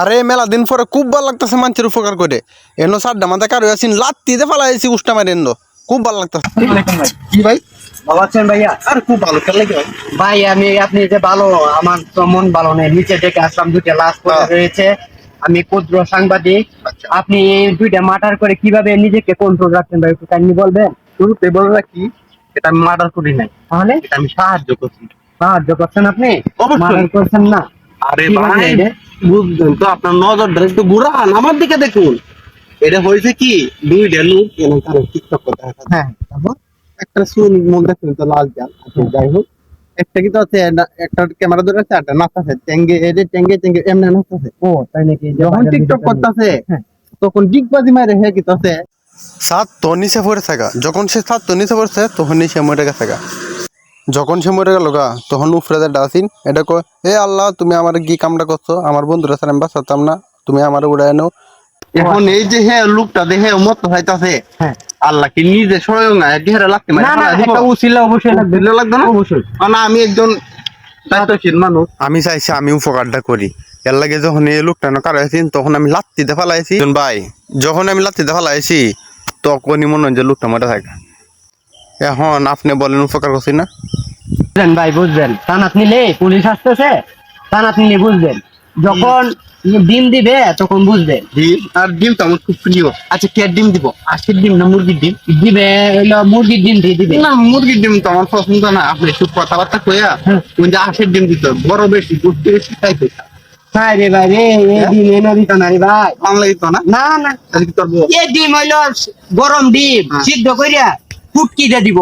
আরে মেলা দিন পরে খুব ভালো লাগতেছে মানুষের উপকার করে এনো সাড্ডা মাথা কারো আছেন লাত্তিতে ফালাইছি উষ্টা মারি এনো খুব ভালো লাগতেছে। কি ভাই? ভালো আছেন ভাইয়া? আর খুব ভালো খেলা লাগে ভাই। ভাই আপনি যে ভালো, আমার তো মন ভালো নেই, নিচে ডেকে আসলাম, দুইটা লাশ পড়ে হ্যাঁ। রয়েছে। আমি ক্ষুদ্র সাংবাদিক। আচ্ছা। আপনি এই দুইটা মার্ডার করে কিভাবে নিজেকে কন্ট্রোল রাখছেন ভাই, একটু কাহিনী বলবেন? শুরুতে বলে রাখি, এটা আমি মার্ডার করি নাই, তাহলে এটা আমি সাহায্য করছি। সাহায্য করছেন আপনি, অবশ্যই। মার্ডার করছেন না? আরে কি বলেন ভাই এটা? বুঝলেন তো, আপনার নজরটা একটু ঘুরান আমার দিকে দেখুন। এটা হয়েছে কি, দুইটা লোক এনে তারা টিকটক করতে আসে। হ্যাঁ, তারপর? একটা চুল মুখ দেখছেন তো লাল জাল, আচ্ছা যাই হোক, একটা কিন্তু আছে একটা ক্যামেরা ধরে আছে, একটা নাচতেছে টেঙ্গে এডে টেঙ্গে টেঙ্গে এমনি নাচতেছে। ও তাই নাকি? যে যখন বাইরের টিকটক ভিডিওটা করতেছে হ্যাঁ। তখন ডিগবাজি মারে হে কিতাছে। সাত তো নিচে পড়ে থাকা যখন সে সাত তো নিচে পড়ছে তখনই সে মরে গেছে গা। যখন সে মরে গেল গা তখন উপরে ডাসিন এটা কয় এ আল্লাহ তুমি আমার কি কামটা করছো, আমার বন্ধুরা স্যার আমি বাঁচাতাম না, তুমি আমার উড়াই নাও। এখন এই যে হ্যাঁ লোকটা দেখে মত হইতাছে, হ্যাঁ। আল্লাহ কি নিজে স্বয়ং ঢেরে লাগতে না না, একটা উসিলা অবশ্যই লাগবে। দিলে লাগবে না অবশ্যই। না, আমি একজন দায়িত্বশীল মানুষ। আমি চাইছি আমি উপকারটা করি, এর লাগে যখন এই লোকটা কারো আছেন তখন আমি লাত্তিতে ফালাইছি ভাই, যখন আমি লাত্তিতে ফালাইছি তখনই মনে হয় যে লোকটা মরে থাকে। এখন আপনি বলেন উপকার করছি না? বুঝলেন ভাই, বুঝবেন, তানাত নিলে পুলিশ আসতেছে, তানাত নিলে বুঝবেন, যখন ডিম দিবে তখন বুঝবেন। ডিম আর ডিম তো আমার খুব প্রিয়। আচ্ছা কে ডিম দিব, আজকের ডিম না মুরগির ডিম? দিবে হইলো মুরগির ডিম দিয়ে দিবে। না মুরগির ডিম তো আমার পছন্দ না, আপনি একটু কথাবার্তা কইয়া ওই যে আশের ডিম দিতে হবে, বড় বেশি গোষ্ঠী বেশি খাইতে ভাই রে ভাই রে, এই ডিম এনে দিত না রে ভাই। বাংলা দিত না। না না, আজকে তোর এই ডিম হইলো গরম ডিম, সিদ্ধ কইরা ফুটকি দিয়ে দিব।